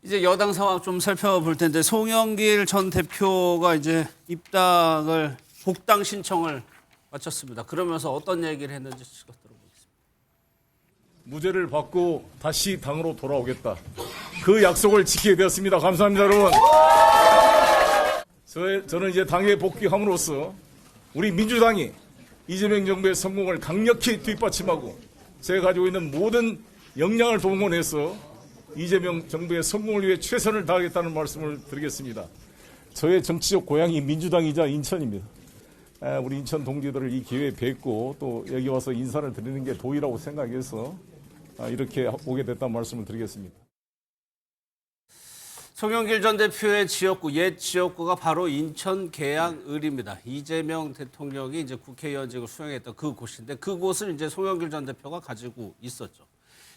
이제 여당 상황 좀 살펴볼 텐데 송영길 전 대표가 이제 입당을 복당 신청을 마쳤습니다. 그러면서 어떤 얘기를 했는지 들어보겠습니다. 무죄를 받고 다시 당으로 돌아오겠다. 그 약속을 지키게 되었습니다. 감사합니다, 여러분. 저는 이제 당에 복귀함으로써 우리 민주당이 이재명 정부의 성공을 강력히 뒷받침하고 제가 가지고 있는 모든 역량을 동원해서 이재명 정부의 성공을 위해 최선을 다하겠다는 말씀을 드리겠습니다. 저의 정치적 고향이 민주당이자 인천입니다. 우리 인천 동지들을 이 기회에 뵙고 또 여기 와서 인사를 드리는 게 도의라고 생각해서 이렇게 오게 됐다는 말씀을 드리겠습니다. 송영길 전 대표의 지역구, 옛 지역구가 바로 인천 계양을입니다. 이재명 대통령이 이제 국회의원직을 수행했던 그곳인데 그곳을 이제 송영길 전 대표가 가지고 있었죠.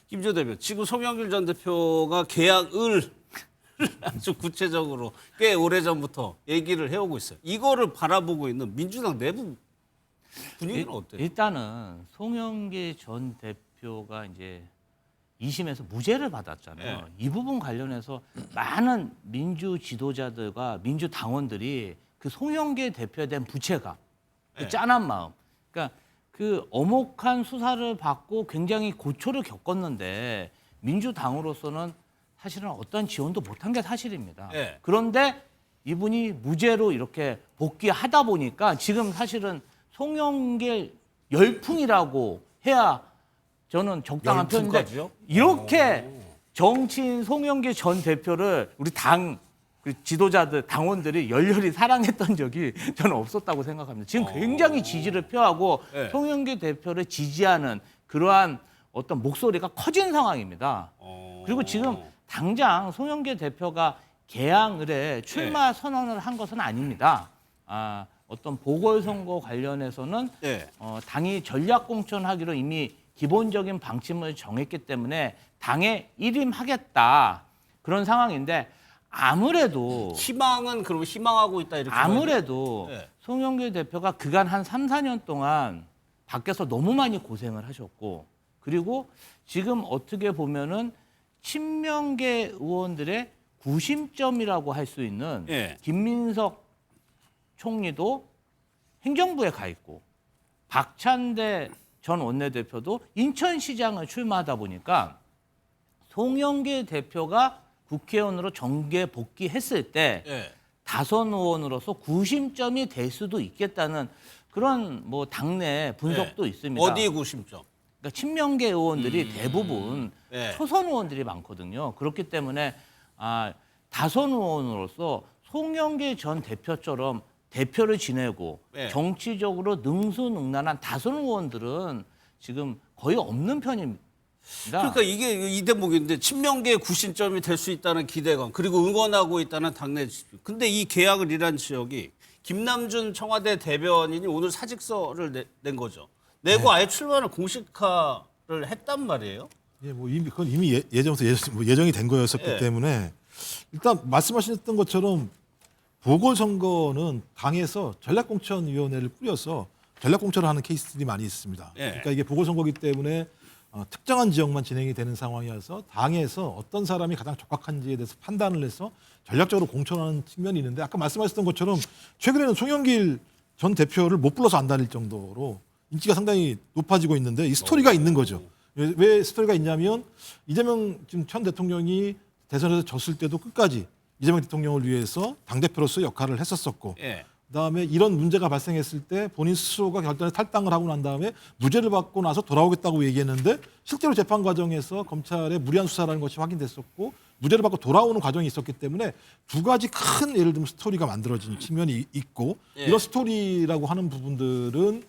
김조 대표, 지금 송영길 전 대표가 계양을 아주 구체적으로 꽤 오래전부터 얘기를 해오고 있어요. 이거를 바라보고 있는 민주당 내부 분위기는 어때요? 일단은 송영길 전 대표가 이제 2심에서 무죄를 받았잖아요. 네. 이 부분 관련해서 많은 민주 지도자들과 민주 당원들이 그 송영길 대표에 대한 부채감, 그 짠한 마음, 그러니까 그 엄혹한 수사를 받고 굉장히 고초를 겪었는데 민주당으로서는 사실은 어떤 지원도 못한 게 사실입니다. 네. 그런데 이분이 무죄로 이렇게 복귀하다 보니까 지금 사실은 송영길 열풍이라고 해야 저는 적당한 표현인데 열풍까지요? 이렇게 정치인 송영길 전 대표를 우리 당 지도자들, 당원들이 열렬히 사랑했던 적이 저는 없었다고 생각합니다. 지금 굉장히 지지를 표하고 네. 송영길 대표를 지지하는 그러한 어떤 목소리가 커진 상황입니다. 그리고 지금 당장 송영길 대표가 계양을에 출마 선언을 한 것은 아닙니다. 어떤 보궐선거 관련해서는 네. 당이 전략공천하기로 이미 기본적인 방침을 정했기 때문에 당에 일임하겠다 그런 상황인데 아무래도 희망은 그럼 희망하고 있다 이렇게 아무래도 네. 송영길 대표가 그간 한 3, 4년 동안 밖에서 너무 많이 고생을 하셨고 그리고 지금 어떻게 보면은 친명계 의원들의 구심점이라고 할 수 있는 네. 김민석 총리도 행정부에 가 있고 박찬대 전 원내대표도 인천시장을 출마하다 보니까 송영길 대표가 국회의원으로 정계 복귀했을 때 네. 다선 의원으로서 구심점이 될 수도 있겠다는 그런 뭐 당내 분석도 있습니다. 어디 구심점? 그러니까 친명계 의원들이 대부분 네. 초선 의원들이 많거든요. 그렇기 때문에 다선 의원으로서 송영길 전 대표처럼 대표를 지내고 네. 정치적으로 능수능란한 다선 의원들은 지금 거의 없는 편입니다. 그러니까 이게 이 대목인데 친명계의 구심점이 될 수 있다는 기대감 그리고 응원하고 있다는 당내 지지. 근데 이 계양을이란 지역이 김남준 청와대 대변인이 오늘 사직서를 낸 거죠. 내고 아예 출마를 공식화를 했단 말이에요. 예, 뭐 이미 그건 이미 예전부터 예정이 된 거였었기 예. 때문에 일단 말씀하셨던 것처럼 보궐선거는 당에서 전략공천위원회를 꾸려서 전략공천을 하는 케이스들이 많이 있습니다. 예. 그러니까 이게 보궐선거이기 때문에 특정한 지역만 진행이 되는 상황이어서 당에서 어떤 사람이 가장 적합한지에 대해서 판단을 해서 전략적으로 공천하는 측면이 있는데 아까 말씀하셨던 것처럼 최근에는 송영길 전 대표를 못 불러서 안 다닐 정도로 인기가 상당히 높아지고 있는데 이 스토리가 있는 거죠. 왜 스토리가 있냐면 이재명 지금 현 대통령이 대선에서 졌을 때도 끝까지 이재명 대통령을 위해서 당대표로서 역할을 했었었고 예. 그다음에 이런 문제가 발생했을 때 본인 스스로가 결단에 탈당을 하고 난 다음에 무죄를 받고 나서 돌아오겠다고 얘기했는데 실제로 재판 과정에서 검찰의 무리한 수사라는 것이 확인됐었고 무죄를 받고 돌아오는 과정이 있었기 때문에 두 가지 큰 예를 들면 스토리가 만들어진 측면이 있고 예. 이런 스토리라고 하는 부분들은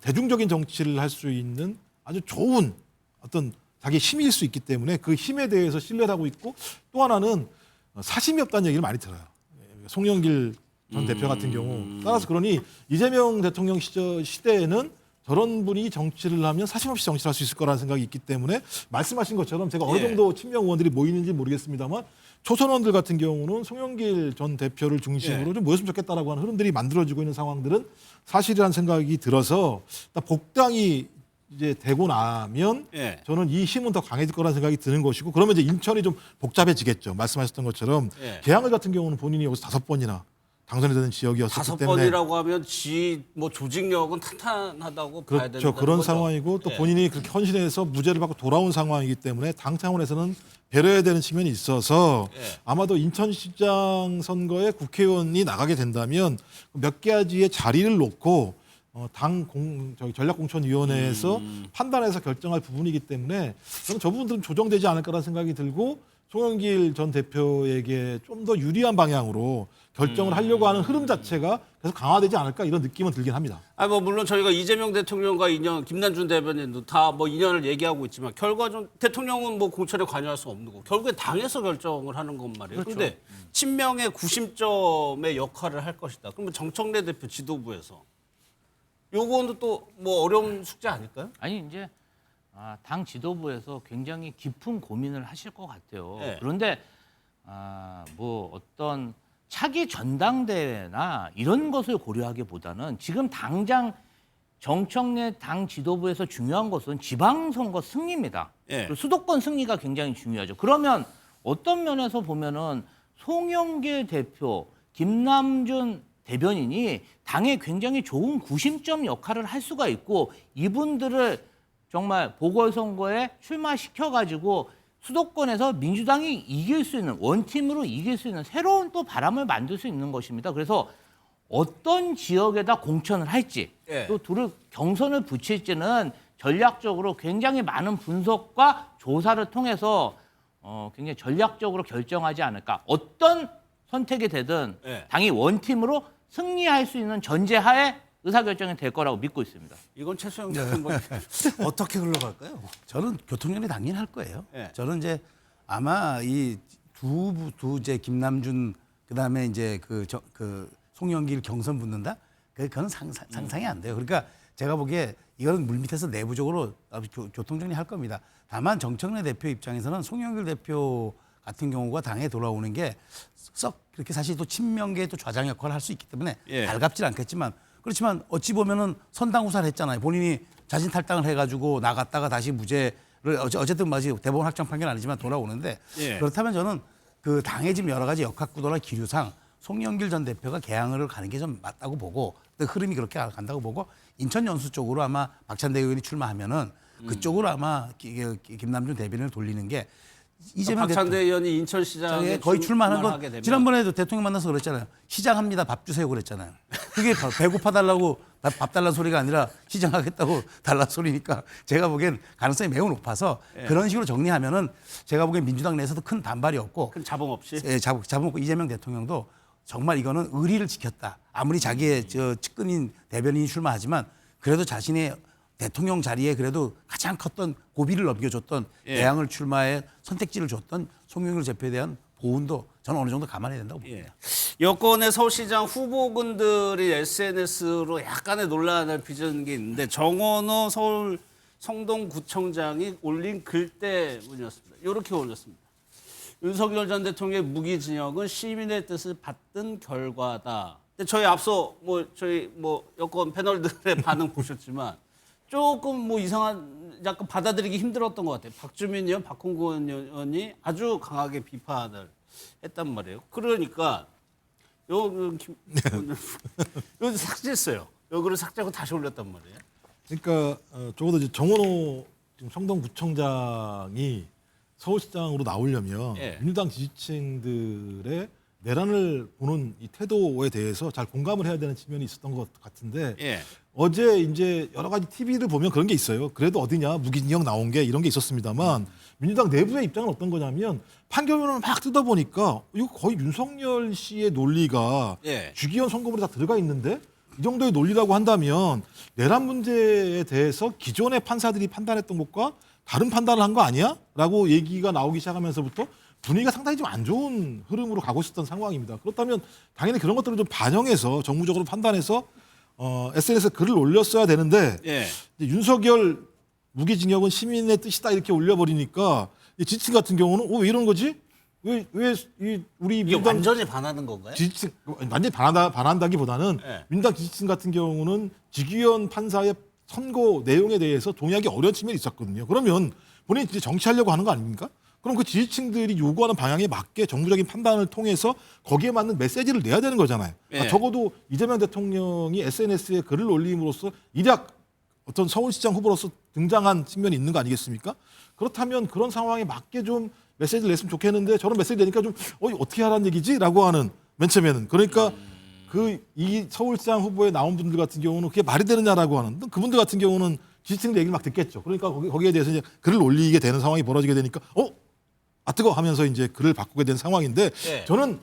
대중적인 정치를 할 수 있는 아주 좋은 어떤 자기 힘일 수 있기 때문에 그 힘에 대해서 신뢰를 하고 있고 또 하나는 사심이 없다는 얘기를 많이 들어요. 송영길 전 대표 같은 경우 따라서 그러니 이재명 대통령 시대에는 저런 분이 정치를 하면 사심 없이 정치를 할 수 있을 거라는 생각이 있기 때문에 말씀하신 것처럼 제가 어느 예. 정도 친명 의원들이 모이는지 모르겠습니다만 초선 의원들 같은 경우는 송영길 전 대표를 중심으로 예. 좀 모였으면 좋겠다라고 하는 흐름들이 만들어지고 있는 상황들은 사실이라는 생각이 들어서 복당이 이제 되고 나면 예. 저는 이 힘은 더 강해질 거라는 생각이 드는 것이고 그러면 이제 인천이 좀 복잡해지겠죠. 말씀하셨던 것처럼 예. 계양을 같은 경우는 본인이 여기서 5번이나 당선이 되는 지역이었기 때문에 5번이라고 하면 뭐 조직력은 탄탄하다고 봐야 된다. 그렇죠. 그런 상황이고 또 예. 본인이 그렇게 헌신해서 무죄를 받고 돌아온 상황이기 때문에 당 차원에서는 배려해야 되는 측면이 있어서 예. 아마도 인천시장 선거에 국회의원이 나가게 된다면 몇 가지의 자리를 놓고 전략공천위원회에서 판단해서 결정할 부분이기 때문에 저는 저 부분들은 조정되지 않을까라는 생각이 들고 송영길 전 대표에게 좀 더 유리한 방향으로 결정을 하려고 하는 흐름 자체가 계속 강화되지 않을까 이런 느낌은 들긴 합니다. 뭐 물론 저희가 이재명 대통령과 인연, 김남준 대변인도 다 뭐 인연을 얘기하고 있지만 결과적으로 대통령은 뭐 공천에 관여할 수 없는 거고 결국에 당에서 결정을 하는 건 말이에요. 그런데 친명의 구심점의 역할을 할 것이다. 그러면 정청래 대표 지도부에서 요거는 또 뭐 어려운 숙제 아닐까요? 아니 이제 당 지도부에서 굉장히 깊은 고민을 하실 것 같아요. 네. 그런데 뭐 어떤 차기 전당대회나 이런 것을 고려하기보다는 지금 당장 정청래 당 지도부에서 중요한 것은 지방선거 승리입니다. 예. 그리고 수도권 승리가 굉장히 중요하죠. 그러면 어떤 면에서 보면은 송영길 대표, 김남준 대변인이 당에 굉장히 좋은 구심점 역할을 할 수가 있고 이분들을 정말 보궐선거에 출마시켜가지고 수도권에서 민주당이 이길 수 있는 원팀으로 이길 수 있는 새로운 또 바람을 만들 수 있는 것입니다. 그래서 어떤 지역에다 공천을 할지 예. 또 둘을 경선을 붙일지는 전략적으로 굉장히 많은 분석과 조사를 통해서 굉장히 전략적으로 결정하지 않을까. 어떤 선택이 되든 예. 당이 원팀으로 승리할 수 있는 전제하에 의사결정이 될 거라고 믿고 있습니다. 이건 최수영 대표 어떻게 흘러갈까요? 저는 교통연이 당연히 할 거예요. 예. 저는 이제 아마 이 두 이제 김남준 그다음에 이제 그 송영길 경선 붙는다. 그건 상상이 안 돼요. 그러니까 제가 보기에 이거는 물밑에서 내부적으로 교통정리 할 겁니다. 다만 정청래 대표 입장에서는 송영길 대표 같은 경우가 당에 돌아오는 게 썩 그렇게 사실 또 친명계에 또 좌장 역할을 할 수 있기 때문에 예. 달갑진 않겠지만 그렇지만 어찌 보면은 선당후사를 했잖아요. 본인이 자진 탈당을 해가지고 나갔다가 다시 무죄를 어쨌든 뭐지 대법원 확정 판결 아니지만 돌아오는데 예. 그렇다면 저는 그 당의 지금 여러 가지 역학구도나 기류상 송영길 전 대표가 개항을 가는 게 좀 맞다고 보고 또 흐름이 그렇게 간다고 보고 인천 연수 쪽으로 아마 박찬대 의원이 출마하면은 그쪽으로 아마 김남준 대변인을 돌리는 게 이재명 박찬대 의원이 인천시장에 거의 출마하는 출마하게 건 되면 지난번에도 대통령 만나서 그랬잖아요. 시장합니다. 밥 주세요 그랬잖아요. 그게 배고파 달라고 밥 달라는 소리가 아니라 시장하겠다고 달라는 소리니까 제가 보기엔 가능성이 매우 높아서 그런 식으로 정리하면은 제가 보기엔 민주당 내에서도 큰 반발이 없고 큰 자본 없이 자본 없고 이재명 대통령도 정말 이거는 의리를 지켰다. 아무리 자기의 측근인 대변인이 출마하지만 그래도 자신의 대통령 자리에 그래도 가장 컸던 고비를 넘겨줬던 대항을 출마해 선택지를 줬던 송영길 대표에 대한 보훈도 저는 어느 정도 감안해야 된다고 봅니다. 여권의 서울시장 후보군들이 SNS로 약간의 논란을 빚은 게 있는데 정원호 서울 성동구청장이 올린 글 때문이었습니다. 이렇게 올렸습니다. 윤석열 전 대통령의 무기징역은 시민의 뜻을 받든 결과다. 근데 저희 앞서 저희 여권 패널들의 반응 보셨지만 조금 이상한 약간 받아들이기 힘들었던 것 같아요. 박주민 의원, 박홍구 의원이 아주 강하게 비판을 했단 말이에요. 그러니까 요 삭제했어요. 요거를 삭제하고 다시 올렸단 말이에요. 그러니까 적어도 이제 정원호 지금 성동구청장이 서울시장으로 나오려면 예. 민주당 지지층들의 내란을 보는 이 태도에 대해서 잘 공감을 해야 되는 측면이 있었던 것 같은데 예. 어제 이제 여러 가지 TV를 보면 그런 게 있어요. 그래도 어디냐 무기징역 나온 게 이런 게 있었습니다만 민주당 내부의 입장은 어떤 거냐면 판결문을 막 뜯어보니까 이거 거의 윤석열 씨의 논리가 예. 주기현 선거물에 다 들어가 있는데 이 정도의 논리라고 한다면 내란 문제에 대해서 기존의 판사들이 판단했던 것과 다른 판단을 한 거 아니야? 라고 얘기가 나오기 시작하면서부터 분위기가 상당히 좀 안 좋은 흐름으로 가고 있었던 상황입니다. 그렇다면 당연히 그런 것들을 좀 반영해서 정무적으로 판단해서 SNS에 글을 올렸어야 되는데 예. 이제 윤석열 무기징역은 시민의 뜻이다 이렇게 올려버리니까 지지층 같은 경우는 왜 이런 거지? 왜 우리 이게 민주당 완전히 반하는 건가요? 지지층 완전히 반한다기보다는 예. 민주당 지지층 같은 경우는 지기현 판사의 선거 내용에 대해서 동의하기 어려운 측면이 있었거든요. 그러면 본인이 이제 정치하려고 하는 거 아닙니까? 그럼 그 지지층들이 요구하는 방향에 맞게 정부적인 판단을 통해서 거기에 맞는 메시지를 내야 되는 거잖아요. 예. 적어도 이재명 대통령이 SNS에 글을 올림으로써 일약 어떤 서울시장 후보로서 등장한 측면이 있는 거 아니겠습니까? 그렇다면 그런 상황에 맞게 좀 메시지를 냈으면 좋겠는데 저런 메시지 내니까 좀 어떻게 하라는 얘기지라고 하는 맨 처음에는 그러니까 이 서울시장 후보에 나온 분들 같은 경우는 그게 말이 되느냐라고 하는 그분들 같은 경우는 지지층들 얘기를 막 듣겠죠. 그러니까 거기에 대해서 이제 글을 올리게 되는 상황이 벌어지게 되니까 뜨거 하면서 이제 글을 바꾸게 된 상황인데 예. 저는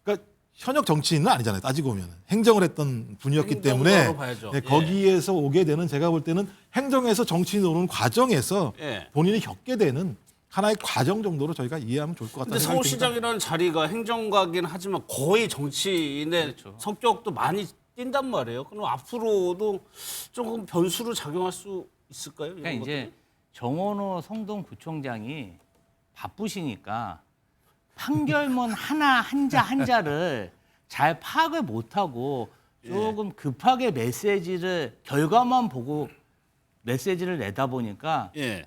그러니까 현역 정치인은 아니잖아요. 따지고 보면 행정을 했던 분이었기 때문에 행정가로 봐야죠. 네, 예. 거기에서 오게 되는 제가 볼 때는 행정에서 정치인으로 오는 과정에서 예. 본인이 겪게 되는 하나의 과정 정도로 저희가 이해하면 좋을 것 같다는 근데 생각이 듭니다. 서울시장이라는 자리가 행정가긴 하지만 거의 정치인의 성격도 많이 띈단 말이에요. 그럼 앞으로도 조금 변수로 작용할 수 있을까요? 이런 그러니까 이제 것들이? 정원호 성동구청장이 바쁘시니까 판결문 하나 한자를 잘 파악을 못하고 조금 급하게 메시지를 결과만 보고 메시지를 내다 보니까 예.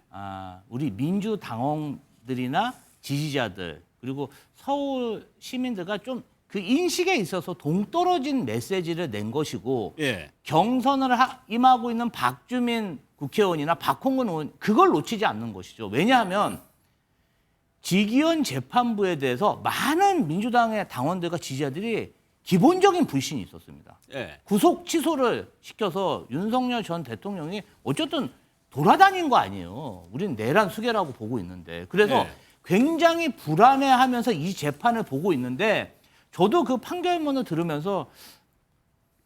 우리 민주당원들이나 지지자들 그리고 서울 시민들과 좀 그 인식에 있어서 동떨어진 메시지를 낸 것이고 예. 경선을 임하고 있는 박주민 국회의원이나 박홍근 의원 그걸 놓치지 않는 것이죠. 왜냐하면 직위원 재판부에 대해서 많은 민주당의 당원들과 지지자들이 기본적인 불신이 있었습니다. 예. 구속 취소를 시켜서 윤석열 전 대통령이 어쨌든 돌아다닌 거 아니에요. 우리는 내란 수계라고 보고 있는데. 그래서 네. 굉장히 불안해하면서 이 재판을 보고 있는데 저도 그 판결문을 들으면서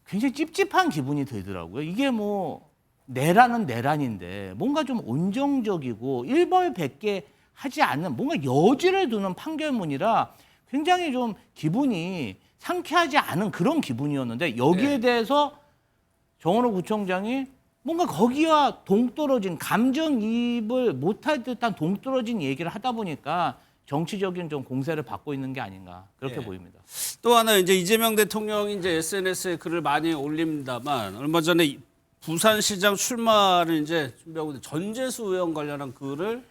굉장히 찝찝한 기분이 들더라고요. 이게 뭐 내란은 내란인데 뭔가 좀 온정적이고 일벌백계 하지 않는 뭔가 여지를 두는 판결문이라 굉장히 좀 기분이 상쾌하지 않은 그런 기분이었는데 여기에 네. 대해서 정원호 구청장이 뭔가 거기와 동떨어진 감정이입을 못할 듯한 동떨어진 얘기를 하다 보니까 정치적인 좀 공세를 받고 있는 게 아닌가 그렇게 네. 보입니다. 또 하나 이제 이재명 대통령이 이제 SNS에 글을 많이 올립니다만 얼마 전에 부산시장 출마를 이제 준비하고 있는 전재수 의원 관련한 글을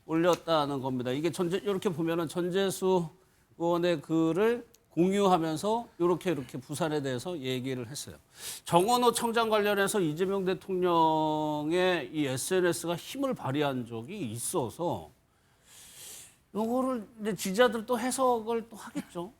올렸다는 겁니다. 이게 이렇게 보면은 전재수 의원의 글을 공유하면서 이렇게 부산에 대해서 얘기를 했어요. 정원호 청장 관련해서 이재명 대통령의 이 SNS가 힘을 발휘한 적이 있어서 이거를 이제 지지자들 또 해석을 또 하겠죠.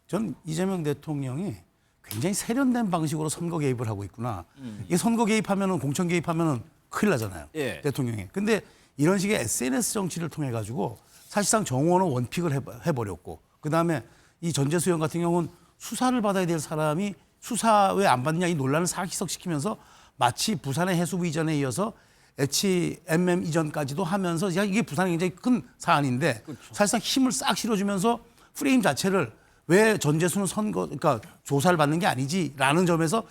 전 이재명 대통령이 굉장히 세련된 방식으로 선거 개입을 하고 있구나. 이게 선거 개입하면은 공천 개입하면은 큰일 나잖아요. 예. 대통령이. 근데 이런 식의 SNS 정치를 통해 가지고 사실상 정원호 원픽을 해버렸고 그다음에 이 전재수 의원 같은 경우는 수사를 받아야 될 사람이 수사 왜 안 받느냐 이 논란을 사기석시키면서 마치 부산의 해수부 이전에 이어서 HMM 이전까지도 하면서 이게 부산의 굉장히 큰 사안인데 사실상 힘을 싹 실어주면서 프레임 자체를 왜 전재수는 그러니까 조사를 받는 게 아니지라는 점에서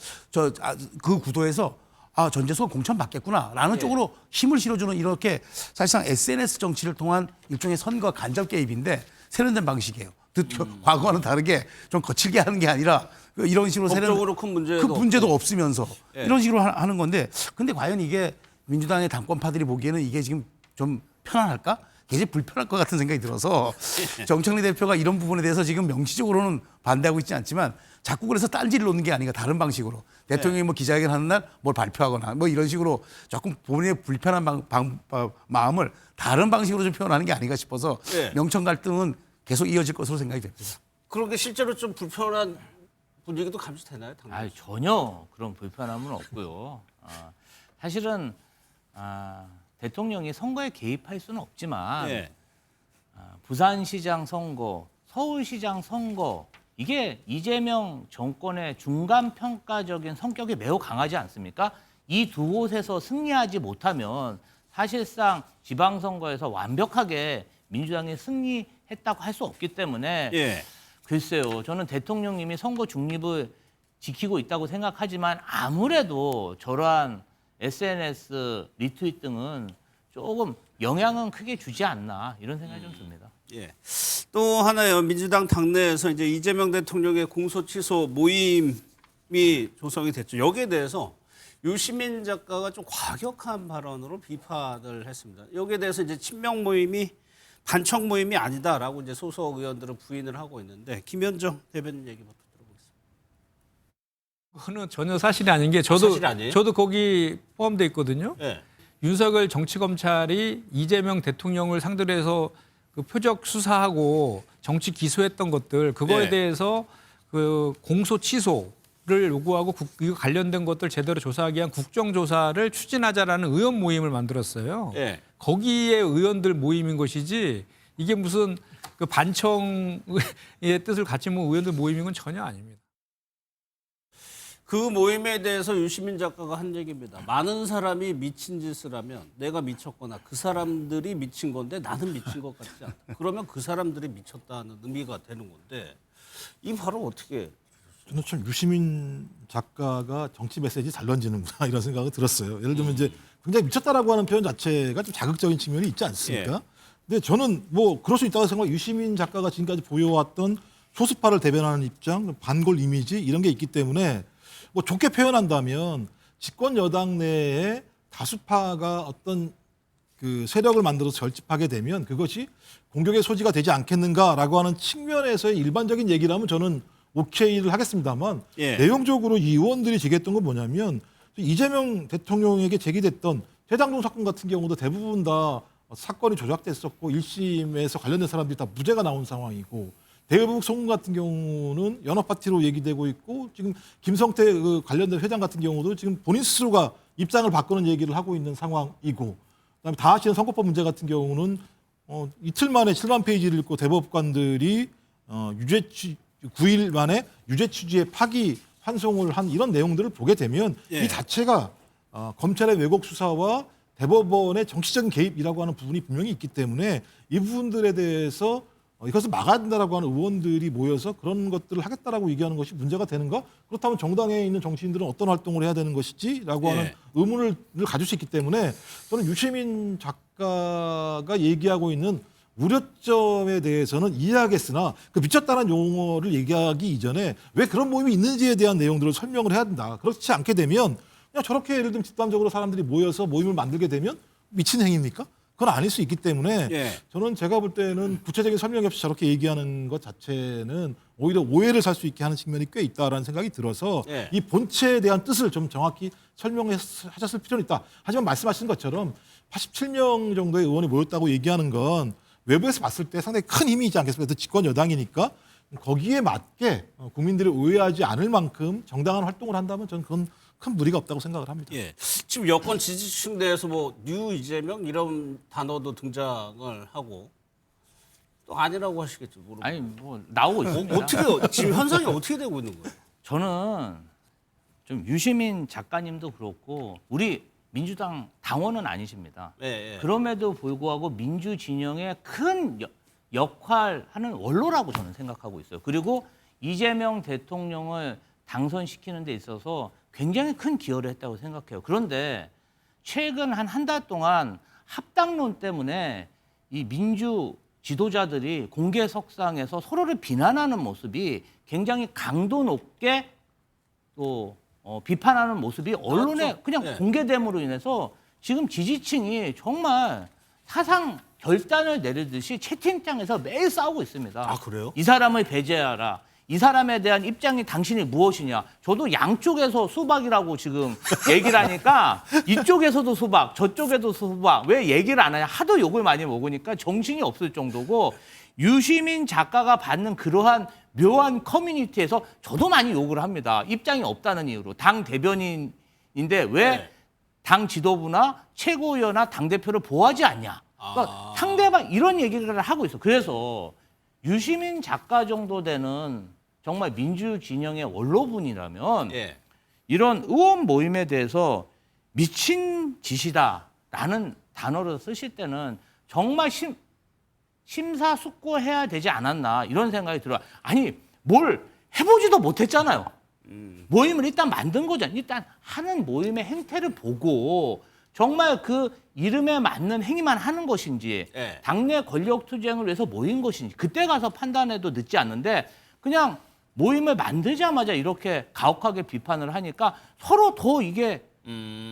그 구도에서 전재수가 공천 받겠구나라는 쪽으로 힘을 실어주는 이렇게 사실상 SNS 정치를 통한 일종의 선거 간접 개입인데 세련된 방식이에요. 과거와는 다르게 좀 거칠게 하는 게 아니라 이런 식으로 법적으로 큰 문제도 없으면서 예. 이런 식으로 하는 건데 근데 과연 이게 민주당의 당권파들이 보기에는 이게 지금 좀 편안할까? 굉장히 불편할 것 같은 생각이 들어서 정청래 대표가 이런 부분에 대해서 지금 명시적으로는 반대하고 있지 않지만 자꾸 그래서 딴지를 놓는 게 아닌가 다른 방식으로 대통령이 뭐 기자회견 하는 날 뭘 발표하거나 뭐 이런 식으로 조금 본인의 불편한 마음을 다른 방식으로 좀 표현하는 게 아닌가 싶어서 예. 명청 갈등은 계속 이어질 것으로 생각이 됩니다. 그렇게 실제로 좀 불편한 분위기도 감지되나요? 당연히. 전혀 그런 불편함은 없고요. 사실은 대통령이 선거에 개입할 수는 없지만 예. 부산시장 선거, 서울시장 선거 이게 이재명 정권의 중간 평가적인 성격이 매우 강하지 않습니까? 이 두 곳에서 승리하지 못하면 사실상 지방선거에서 완벽하게 민주당이 승리했다고 할 수 없기 때문에 예. 글쎄요. 저는 대통령님이 선거 중립을 지키고 있다고 생각하지만 아무래도 저러한 SNS 리트윗 등은 조금 영향은 크게 주지 않나 이런 생각이 좀 듭니다. 예. 또 하나요. 민주당 당내에서 이제 이재명 대통령의 공소 취소 모임이 조성이 됐죠. 여기에 대해서 유시민 작가가 좀 과격한 발언으로 비판을 했습니다. 여기에 대해서 이제 친명 모임이 반청 모임이 아니다라고 이제 소속 의원들은 부인을 하고 있는데 김현정 대변인 얘기부터 들어보겠습니다. 그거는 전혀 사실이 아닌 게 저도 사실이 아니에요? 저도 거기 포함돼 있거든요. 네. 윤석열 정치검찰이 이재명 대통령을 상대로 해서 그 표적 수사하고 정치 기소했던 것들 그거에 네. 대해서 그 공소 취소를 요구하고 이거 관련된 것들 제대로 조사하기 위한 국정조사를 추진하자라는 의원 모임을 만들었어요. 네. 거기에 의원들 모임인 것이지 이게 무슨 그 반청의 뜻을 같이 모은 의원들 모임인 건 전혀 아닙니다. 그 모임에 대해서 유시민 작가가 한 얘기입니다. 많은 사람이 미친 짓을 하면 내가 미쳤거나 그 사람들이 미친 건데 나는 미친 것 같지 않다. 그러면 그 사람들이 미쳤다는 의미가 되는 건데 이 발언 어떻게 저는 참 유시민 작가가 정치 메시지 잘 던지는구나 이런 생각이 들었어요. 예를 들면 이제 굉장히 미쳤다라고 하는 표현 자체가 좀 자극적인 측면이 있지 않습니까? 예. 근데 저는 뭐 그럴 수 있다고 생각해요. 유시민 작가가 지금까지 보여왔던 소수파를 대변하는 입장, 반골 이미지 이런 게 있기 때문에 뭐 좋게 표현한다면 집권 여당 내에 다수파가 어떤 그 세력을 만들어서 결집하게 되면 그것이 공격의 소지가 되지 않겠는가라고 하는 측면에서의 일반적인 얘기를 하면 저는 오케이를 하겠습니다만 예. 내용적으로 이 의원들이 제기했던 건 뭐냐면 이재명 대통령에게 제기됐던 대장동 사건 같은 경우도 대부분 다 사건이 조작됐었고 1심에서 관련된 사람들이 다 무죄가 나온 상황이고 대북 송금 같은 경우는 연합파티로 얘기되고 있고 지금 김성태 그 관련된 회장 같은 경우도 지금 본인 스스로가 입장을 바꾸는 얘기를 하고 있는 상황이고 그다음에 다하시는 선거법 문제 같은 경우는 이틀 만에 7만 페이지를 읽고 대법관들이 유죄 9일 만에 유죄 취지의 파기 환송을 한 이런 내용들을 보게 되면 예. 이 자체가 검찰의 왜곡 수사와 대법원의 정치적인 개입이라고 하는 부분이 분명히 있기 때문에 이 부분들에 대해서 이것을 막아야 된다라고 하는 의원들이 모여서 그런 것들을 하겠다라고 얘기하는 것이 문제가 되는가? 그렇다면 정당에 있는 정치인들은 어떤 활동을 해야 되는 것이지라고 하는 예. 의문을 가질 수 있기 때문에 저는 유시민 작가가 얘기하고 있는 우려점에 대해서는 이해하겠으나 그 미쳤다는 용어를 얘기하기 이전에 왜 그런 모임이 있는지에 대한 내용들을 설명을 해야 된다. 그렇지 않게 되면 그냥 저렇게 예를 들면 집단적으로 사람들이 모여서 모임을 만들게 되면 미친 행위입니까? 그건 아닐 수 있기 때문에 예. 저는 제가 볼 때는 구체적인 설명이 없이 저렇게 얘기하는 것 자체는 오히려 오해를 살 수 있게 하는 측면이 꽤 있다라는 생각이 들어서 예. 이 본체에 대한 뜻을 좀 정확히 설명하셨을 필요는 있다. 하지만 말씀하신 것처럼 87명 정도의 의원이 모였다고 얘기하는 건 외부에서 봤을 때 상당히 큰 힘이 있지 않겠습니까? 집권 여당이니까 거기에 맞게 국민들이 오해하지 않을 만큼 정당한 활동을 한다면 저는 그건 큰 무리가 없다고 생각을 합니다. 예. 지금 여권 지지층 내에서 뭐 뉴 이재명 이런 단어도 등장을 하고 또 아니라고 하시겠죠. 모르고. 아니 뭐 나오고 있습니다. 어떻게 지금 현상이 어떻게 되고 있는 거예요? 저는 좀 유시민 작가님도 그렇고 우리 민주당 당원은 아니십니다. 예, 예. 그럼에도 불구하고 민주 진영의 큰 역할하는 원로라고 저는 생각하고 있어요. 그리고 이재명 대통령을 당선시키는 데 있어서 굉장히 큰 기여를 했다고 생각해요. 그런데 최근 한 달 동안 합당론 때문에 이 민주 지도자들이 공개석상에서 서로를 비난하는 모습이 굉장히 강도 높게 또 비판하는 모습이 언론에 맞죠. 그냥 네. 공개됨으로 인해서 지금 지지층이 정말 사상 결단을 내리듯이 채팅창에서 매일 싸우고 있습니다. 아, 그래요? 이 사람을 배제하라. 이 사람에 대한 입장이 당신이 무엇이냐. 저도 양쪽에서 수박이라고 지금 얘기를 하니까 이쪽에서도 수박, 저쪽에도 수박. 왜 얘기를 안 하냐. 하도 욕을 많이 먹으니까 정신이 없을 정도고 유시민 작가가 받는 그러한 묘한 커뮤니티에서 저도 많이 욕을 합니다. 입장이 없다는 이유로. 당 대변인인데 왜 네. 당 지도부나 최고위원이나 당대표를 보호하지 않냐. 그러니까 상대방 이런 얘기를 하고 있어. 그래서 유시민 작가 정도 되는 정말 민주 진영의 원로분이라면 예. 이런 의원 모임에 대해서 미친 짓이다라는 단어를 쓰실 때는 정말 심사숙고해야 되지 않았나 이런 생각이 들어요. 아니 뭘 해보지도 못했잖아요. 모임을 일단 만든 거잖아요. 일단 하는 모임의 행태를 보고 정말 그 이름에 맞는 행위만 하는 것인지 예. 당내 권력 투쟁을 위해서 모인 것인지 그때 가서 판단해도 늦지 않는데 그냥 모임을 만들자마자 이렇게 가혹하게 비판을 하니까 서로 더 이게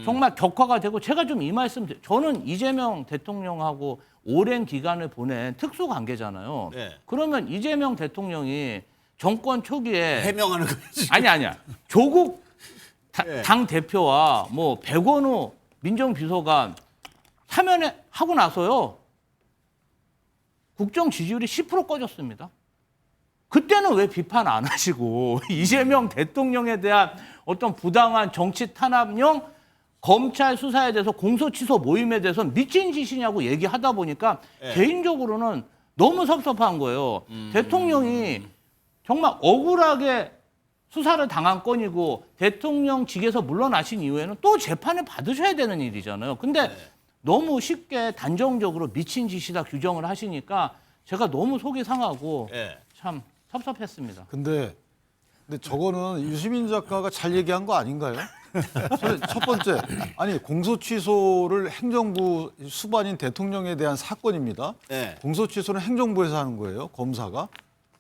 정말 격화가 되고 제가 좀 이 말씀 저는 이재명 대통령하고 오랜 기간을 보낸 특수 관계잖아요. 네. 그러면 이재명 대통령이 정권 초기에 해명하는 거지. 아니야. 조국 네. 당 대표와 뭐 백원우 민정비서관 사면에 하고 나서요. 국정 지지율이 10% 꺼졌습니다. 그때는 왜 비판 안 하시고 이재명 대통령에 대한 어떤 부당한 정치 탄압용 검찰 수사에 대해서 공소 취소 모임에 대해서 미친 짓이냐고 얘기하다 보니까 개인적으로는 너무 섭섭한 거예요. 대통령이 정말 억울하게 수사를 당한 건이고 대통령직에서 물러나신 이후에는 또 재판을 받으셔야 되는 일이잖아요. 근데 너무 쉽게 단정적으로 미친 짓이다 규정을 하시니까 제가 너무 속이 상하고 참 섭섭했습니다. 근데 저거는 유시민 작가가 잘 얘기한 거 아닌가요? 첫 번째, 아니 공소 취소를 행정부 수반인 대통령에 대한 사건입니다. 네. 공소 취소는 행정부에서 하는 거예요, 검사가.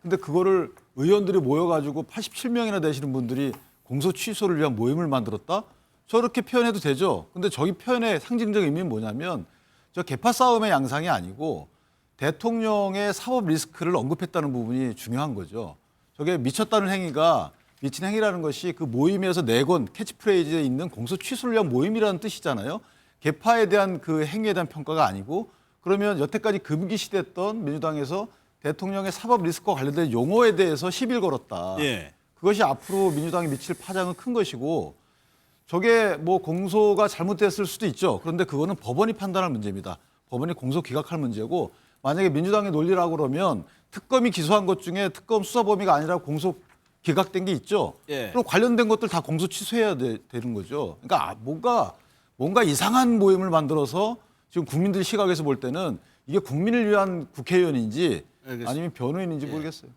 근데 그거를 의원들이 모여가지고 87명이나 되시는 분들이 공소 취소를 위한 모임을 만들었다? 저렇게 표현해도 되죠. 근데 저기 표현의 상징적 의미는 뭐냐면 저 계파 싸움의 양상이 아니고 대통령의 사법 리스크를 언급했다는 부분이 중요한 거죠. 저게 미쳤다는 행위가 미친 행위라는 것이 그 모임에서 내건 캐치프레이즈에 있는 공소 취소를 위한 모임이라는 뜻이잖아요. 계파에 대한 그 행위에 대한 평가가 아니고 그러면 여태까지 금기시됐던 민주당에서 대통령의 사법 리스크와 관련된 용어에 대해서 시비를 걸었다. 예. 그것이 앞으로 민주당이 미칠 파장은 큰 것이고 저게 뭐 공소가 잘못됐을 수도 있죠. 그런데 그거는 법원이 판단할 문제입니다. 법원이 공소 기각할 문제고 만약에 민주당의 논리라고 그러면 특검이 기소한 것 중에 특검 수사 범위가 아니라 공소 기각된 게 있죠. 예. 그럼 관련된 것들 다 공소 취소해야 되는 거죠. 그러니까 뭔가 이상한 모임을 만들어서 지금 국민들 시각에서 볼 때는 이게 국민을 위한 국회의원인지 알겠습니다. 아니면 변호인인지 모르겠어요.